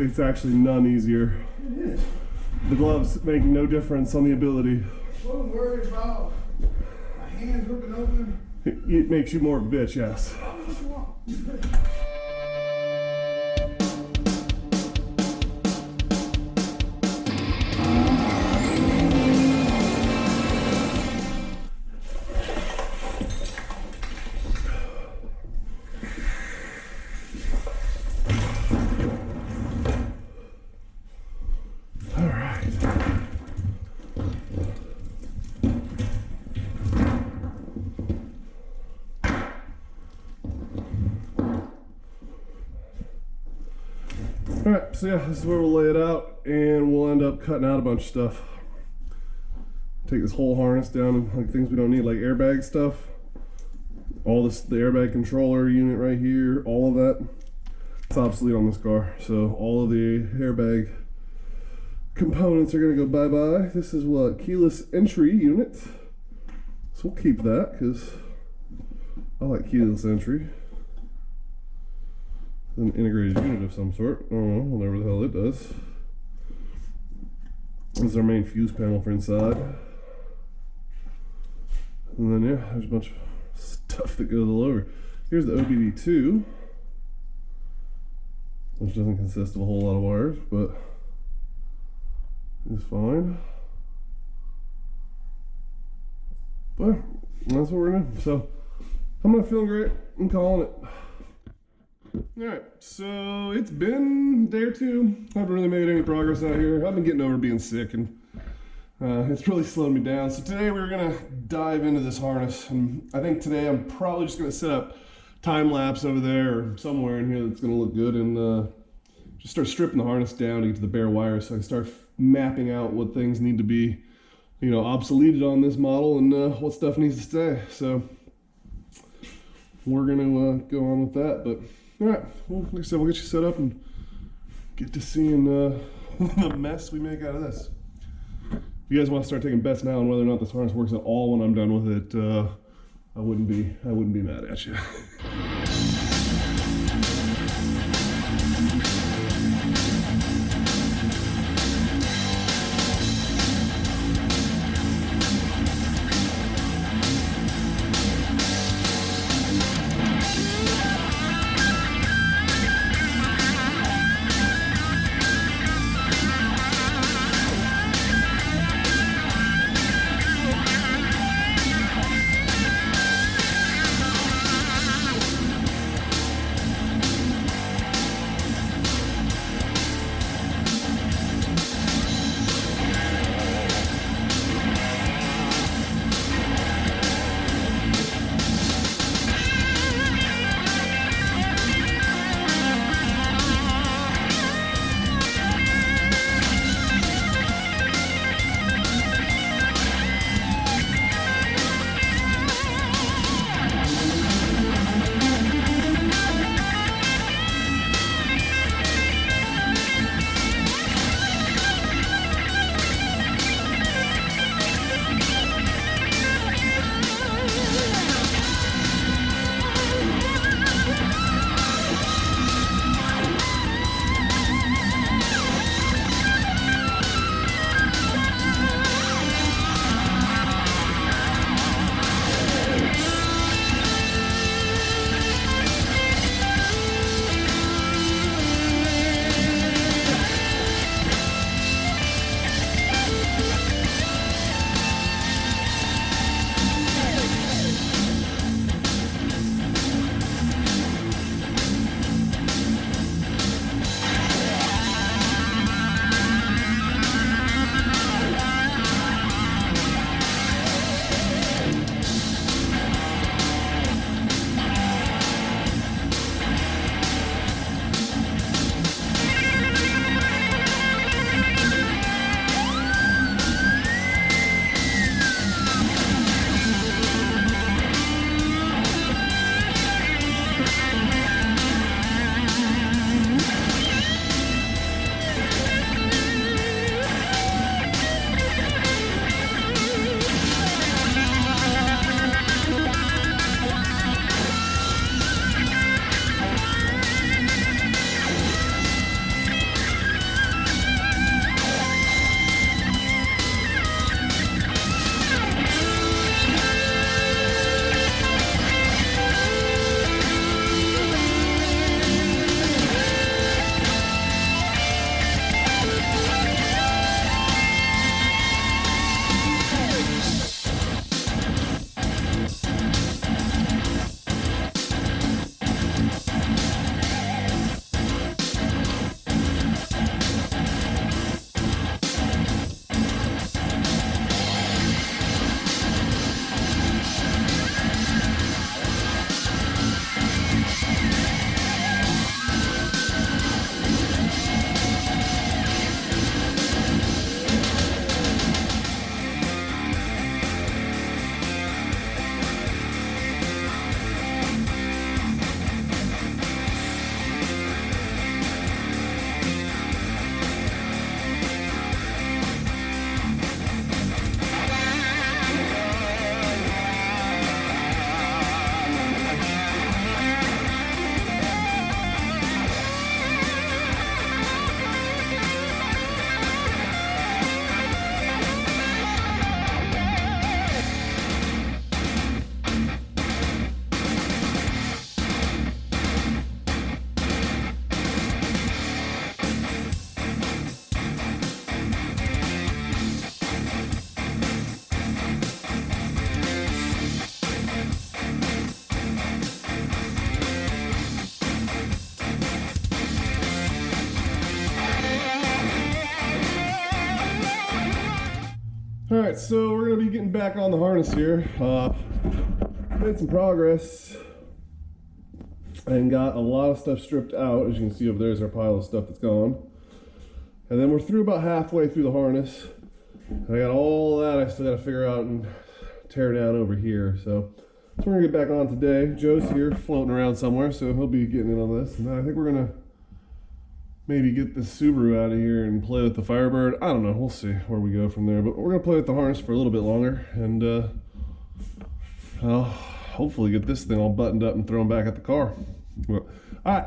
it's actually none easier. It is. The gloves make no difference on the ability. I wasn't worried about my hands ripping open. It makes you more of a bitch, yes. Alright, so yeah, this is where we'll lay it out, and we'll end up cutting out a bunch of stuff. Take this whole harness down, like things we don't need, like airbag stuff. All this, the airbag controller unit right here, all of that, it's obsolete on this car. So all of the airbag components are gonna go bye-bye. This is what, keyless entry unit. So we'll keep that, because I like keyless entry. An integrated unit of some sort. I don't know, whatever the hell it does. This is our main fuse panel for inside. And then yeah, there's a bunch of stuff that goes all over. Here's the OBD2, which doesn't consist of a whole lot of wires, but is fine. But that's what we're gonna do. So I'm not feeling great. I'm calling it. Alright, so it's been a day or two. I haven't really made any progress out here. I've been getting over being sick, and it's really slowed me down. So today we're gonna dive into this harness, and I think today I'm probably just gonna set up time lapse over there or somewhere in here that's gonna look good, and just start stripping the harness down to get to the bare wires, so I can start mapping out what things need to be, you know, obsoleted on this model, and what stuff needs to stay. So we're gonna go on with that, but. Alright, well, like I said, we'll get you set up and get to seeing the mess we make out of this. If you guys want to start taking bets now on whether or not this harness works at all when I'm done with it, I wouldn't be mad at you. All right, so we're gonna be getting back on the harness here. Made some progress and got a lot of stuff stripped out. As you can see over there is our pile of stuff that's gone. And then we're through about halfway through the harness. I got all that I still gotta figure out and tear down over here. So we're gonna get back on today. Joe's here floating around somewhere, so he'll be getting in on this. And I think we're gonna maybe get this Subaru out of here and play with the Firebird. I don't know, we'll see where we go from there. But we're gonna play with the harness for a little bit longer and I'll hopefully get this thing all buttoned up and thrown back at the car. Well, all right.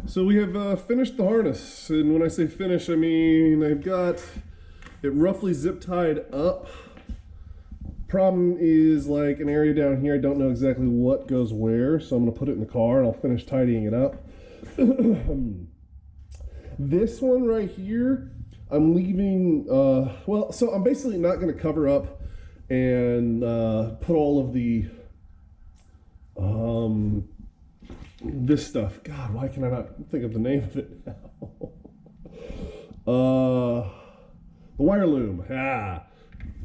So we have finished the harness, and when I say finish, I mean I've got it roughly zip tied up. Problem is like an area down here, I don't know exactly what goes where, so I'm gonna put it in the car and I'll finish tidying it up. This one right here, I'm leaving, well, so I'm basically not gonna cover up and put all of the, this stuff. God, why can I not think of the name of it now? The wire loom. I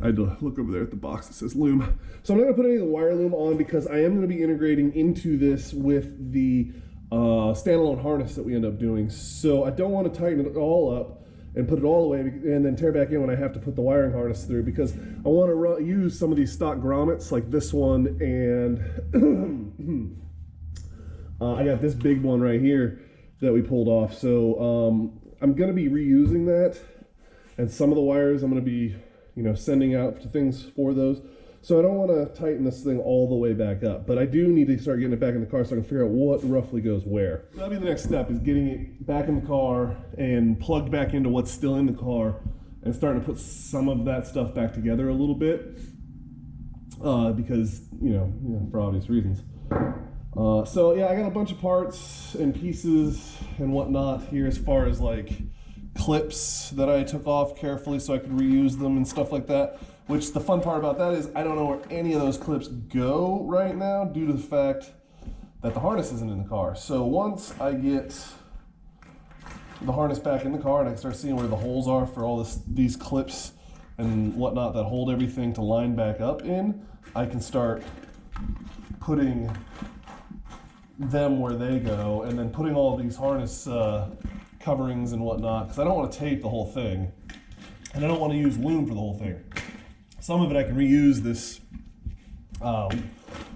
had to look over there at the box that says loom. So I'm not gonna put any of the wire loom on because I am gonna be integrating into this with the standalone harness that we end up doing. So I don't want to tighten it all up and put it all away and then tear back in when I have to put the wiring harness through, because I want to use some of these stock grommets like this one, and I got this big one right here that we pulled off. So I'm going to be reusing that, and some of the wires I'm going to be, you know, sending out to things for those. So I don't want to tighten this thing all the way back up, but I do need to start getting it back in the car so I can figure out what roughly goes where. That'll be the next step, is getting it back in the car and plugged back into what's still in the car and starting to put some of that stuff back together a little bit, because, for obvious reasons. So yeah, I got a bunch of parts and pieces and whatnot here, as far as like clips that I took off carefully so I could reuse them and stuff like that. Which the fun part about that is I don't know where any of those clips go right now due to the fact that the harness isn't in the car. So once I get the harness back in the car and I can start seeing where the holes are for all these clips and whatnot that hold everything to line back up in, I can start putting them where they go, and then putting all of these harness coverings and whatnot, because I don't want to tape the whole thing and I don't want to use loom for the whole thing. Some of it I can reuse this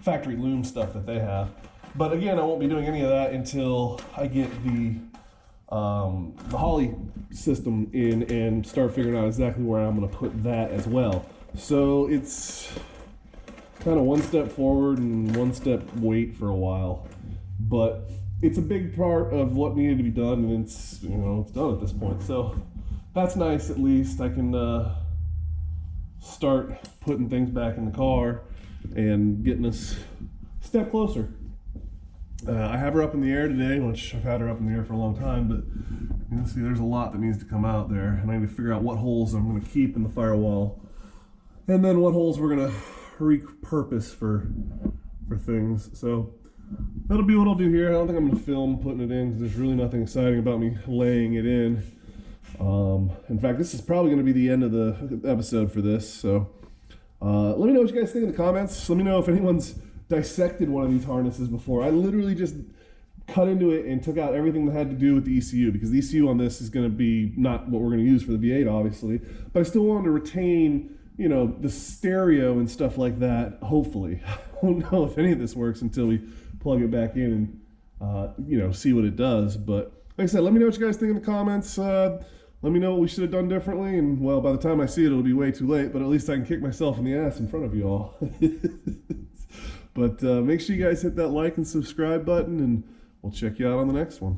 factory loom stuff that they have, but again, I won't be doing any of that until I get the Holly system in and start figuring out exactly where I'm going to put that as well. So it's kind of one step forward and one step wait for a while, but it's a big part of what needed to be done, and it's it's done at this point. So that's nice. At least I can start putting things back in the car and getting us a step closer. I have her up in the air today, which I've had her up in the air for a long time, but you can see there's a lot that needs to come out there, and I need to figure out what holes I'm going to keep in the firewall, and then what holes we're going to repurpose for things. So that'll be what I'll do here. I don't think I'm going to film putting it in, because there's really nothing exciting about me laying it in. In fact, this is probably going to be the end of the episode for this, so let me know what you guys think in the comments. Let me know if anyone's dissected one of these harnesses before. I literally just cut into it and took out everything that had to do with the ECU, because the ECU on this is going to be not what we're going to use for the V8, obviously, but I still wanted to retain, the stereo and stuff like that, hopefully. I don't know if any of this works until we plug it back in and, see what it does. But like I said, let me know what you guys think in the comments. Let me know what we should have done differently, and well, by the time I see it, it'll be way too late, but at least I can kick myself in the ass in front of you all. But make sure you guys hit that like and subscribe button, and we'll check you out on the next one.